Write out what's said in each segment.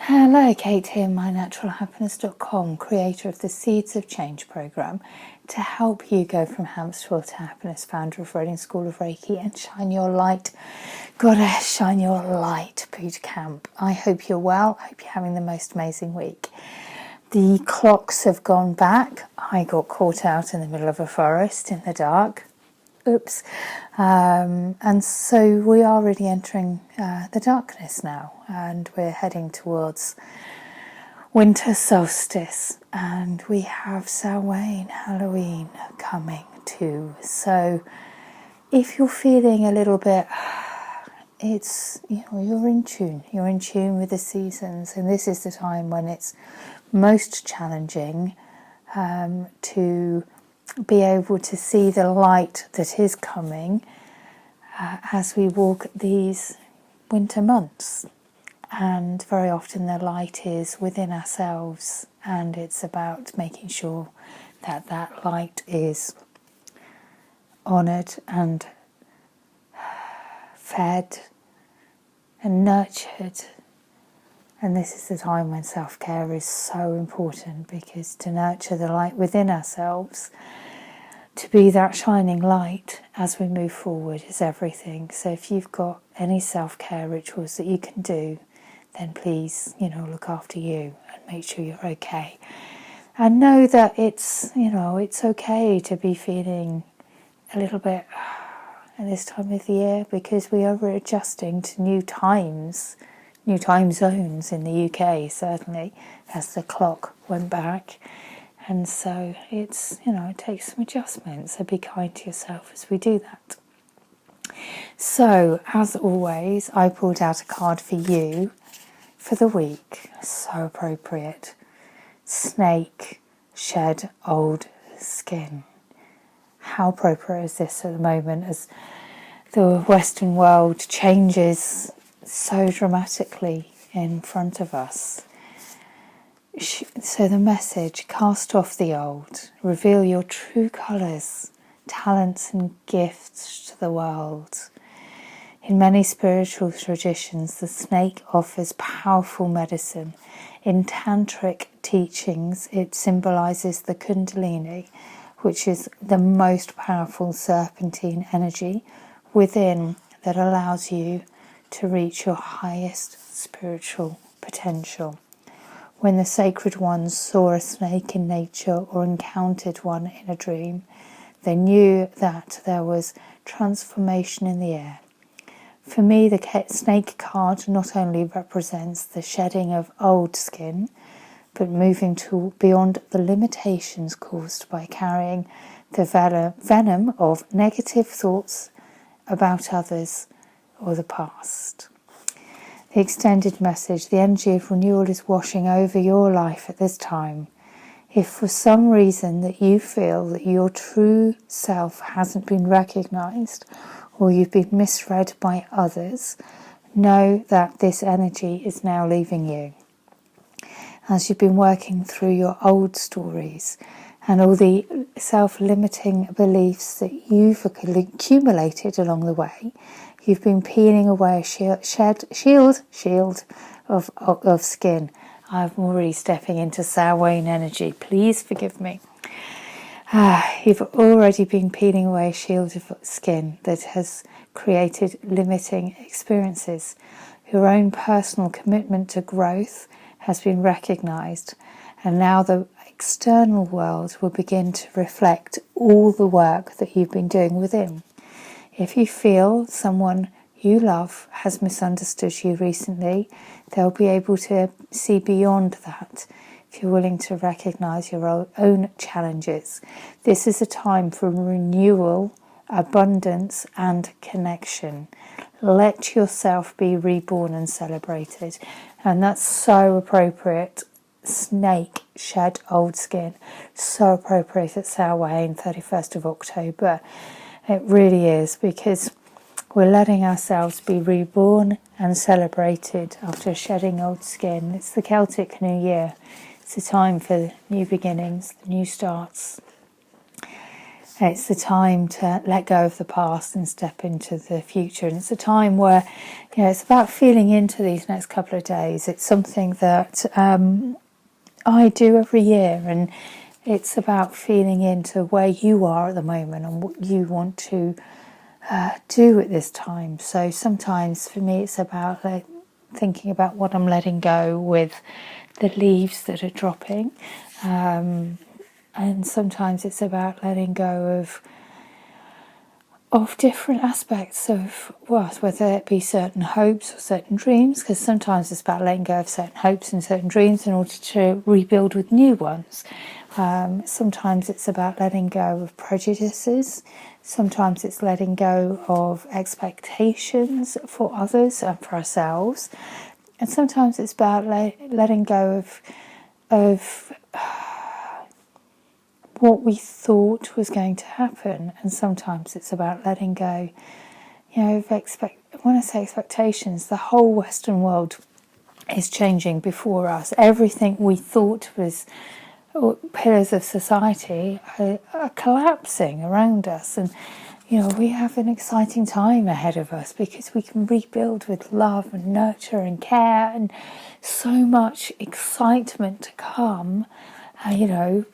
Hello, Kate here, mynaturalhappiness.com, creator of the Seeds of Change program, to help you go from hamster wheel to happiness, founder of Reading School of Reiki and Shine Your Light, Goddess Shine Your Light boot camp. I hope you're well. I hope you're having the most amazing week. The clocks have gone back. I got caught out in the middle of a forest in the dark. Oops. And so we are really entering the darkness now, and we're heading towards winter solstice, and we have Samhain, Halloween coming too. So if you're feeling a little bit, you're in tune with the seasons, and this is the time when it's most challenging to be able to see the light that is coming as we walk these winter months. And very often the light is within ourselves, and it's about making sure that that light is honoured and fed and nurtured. And this is the time when self-care is so important, because to nurture the light within ourselves, to be that shining light as we move forward, is everything. So if you've got any self-care rituals that you can do, then please, look after you and make sure you're okay. And know that it's okay to be feeling a little bit at this time of the year, because we are adjusting to new time zones in the UK, certainly, as the clock went back. And so it's, it takes some adjustment. So be kind to yourself as we do that. So, as always, I pulled out a card for you for the week. So appropriate. Snake, shed old skin. How appropriate is this at the moment as the Western world changes so dramatically in front of us? So the message: cast off the old, reveal your true colours, talents and gifts to the world. In many spiritual traditions, the snake offers powerful medicine. In tantric teachings, it symbolises the kundalini, which is the most powerful serpentine energy within that allows you to reach your highest spiritual potential. When the sacred ones saw a snake in nature or encountered one in a dream, they knew that there was transformation in the air. For me, the snake card not only represents the shedding of old skin, but moving to beyond the limitations caused by carrying the venom of negative thoughts about others or the past. The extended message: the energy of renewal is washing over your life at this time. If for some reason that you feel that your true self hasn't been recognised, or you've been misread by others, know that this energy is now leaving you. As you've been working through your old stories and all the self-limiting beliefs that you've accumulated along the way, you've been peeling away a shield of skin. I'm already stepping into Samhain energy. Please forgive me. You've already been peeling away a shield of skin that has created limiting experiences. Your own personal commitment to growth has been recognised, and now the external world will begin to reflect all the work that you've been doing within. If you feel someone you love has misunderstood you recently, they'll be able to see beyond that if you're willing to recognise your own challenges. This is a time for renewal, abundance and connection. Let yourself be reborn and celebrated. And that's so appropriate. Snake, shed old skin. So appropriate at Samhain, 31st of October. It really is, because we're letting ourselves be reborn and celebrated after shedding old skin. It's the Celtic New Year. It's a time for new beginnings, new starts. It's the time to let go of the past and step into the future. And it's a time where, it's about feeling into these next couple of days. It's something that I do every year, and it's about feeling into where you are at the moment and what you want to do at this time. So sometimes for me it's about thinking about what I'm letting go with the leaves that are dropping, and sometimes it's about letting go of different aspects of, well, whether it be certain hopes or certain dreams, because sometimes it's about letting go of certain hopes and certain dreams in order to rebuild with new ones. Sometimes it's about letting go of prejudices. Sometimes it's letting go of expectations for others and for ourselves. And sometimes it's about letting go of what we thought was going to happen. And sometimes it's about letting go, of when I say expectations, the whole Western world is changing before us. Everything we thought was pillars of society are collapsing around us, and we have an exciting time ahead of us because we can rebuild with love and nurture and care, and so much excitement to come. The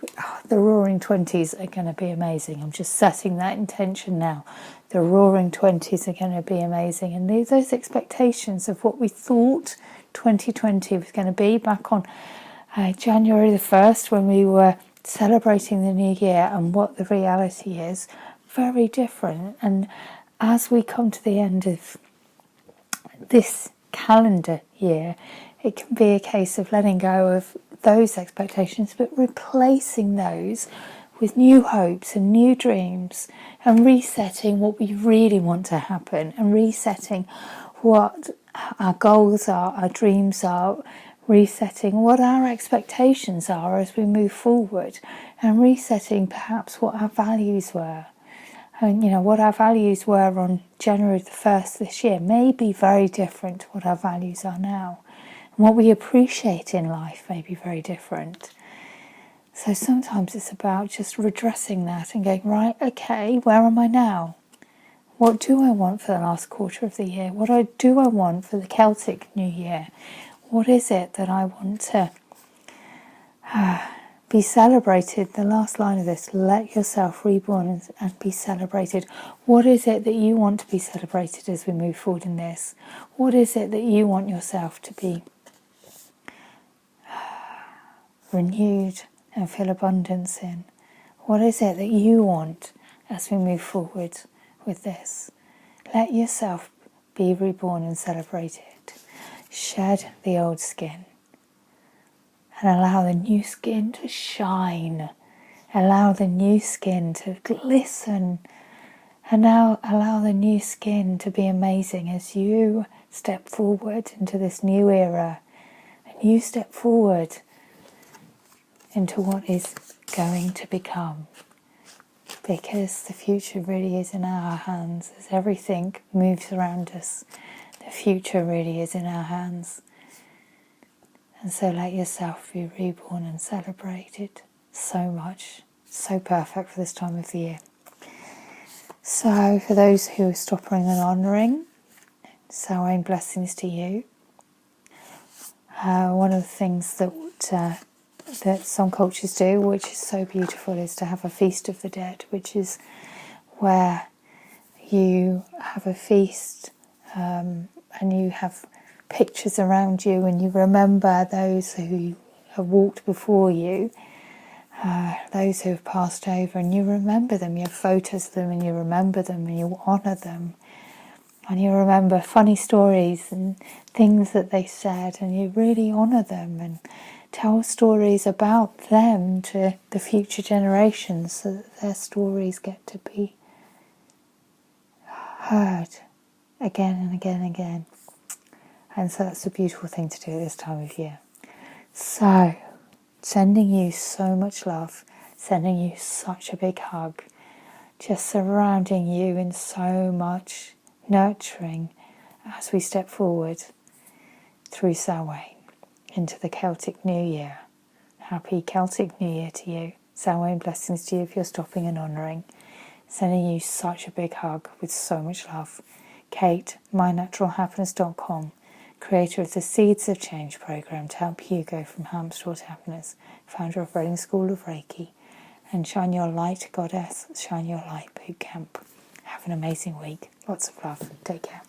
Roaring 20s are going to be amazing. I'm just setting that intention now. The Roaring 20s are going to be amazing, and those expectations of what we thought 2020 was going to be back on January the 1st, when we were celebrating the new year, and what the reality is, very different. And as we come to the end of this calendar year, it can be a case of letting go of those expectations, but replacing those with new hopes and new dreams, and resetting what we really want to happen, and resetting what our goals are, our dreams are, resetting what our expectations are as we move forward, and resetting perhaps what our values were. And what our values were on January the 1st this year may be very different to what our values are now. And what we appreciate in life may be very different. So sometimes it's about just redressing that and going, right, okay, where am I now? What do I want for the last quarter of the year? What do I want for the Celtic New Year? What is it that I want to be celebrated? The last line of this, let yourself reborn and be celebrated. What is it that you want to be celebrated as we move forward in this? What is it that you want yourself to be renewed and feel abundance in? What is it that you want as we move forward with this? Let yourself be reborn and celebrated. Shed the old skin and allow the new skin to shine. Allow the new skin to glisten, and now allow the new skin to be amazing as you step forward into this new era, and you step forward into what is going to become, because the future really is in our hands. As everything moves around us, the future really is in our hands. And so let yourself be reborn and celebrated. So much, so perfect for this time of the year. So for those who are stopping and honouring, Samhain blessings to you. One of the things that some cultures do, which is so beautiful, is to have a feast of the dead, which is where you have a feast and you have pictures around you, and you remember those who have walked before you, those who have passed over, and you remember them. You have photos of them, and you remember them, and you honour them, and you remember funny stories and things that they said, and you really honour them and tell stories about them to the future generations, so that their stories get to be heard again and again and again. And so that's a beautiful thing to do at this time of year. So, sending you so much love, sending you such a big hug, just surrounding you in so much nurturing as we step forward through Samhain into the Celtic New Year. Happy Celtic New Year to you. Samhain blessings to you if you're stopping and honouring. Sending you such a big hug with so much love. Kate, mynaturalhappiness.com, creator of the Seeds of Change program to help you go from hamster to happiness, founder of Reading School of Reiki, and Shine Your Light Goddess, Shine Your Light Bootcamp. Have an amazing week. Lots of love. Take care.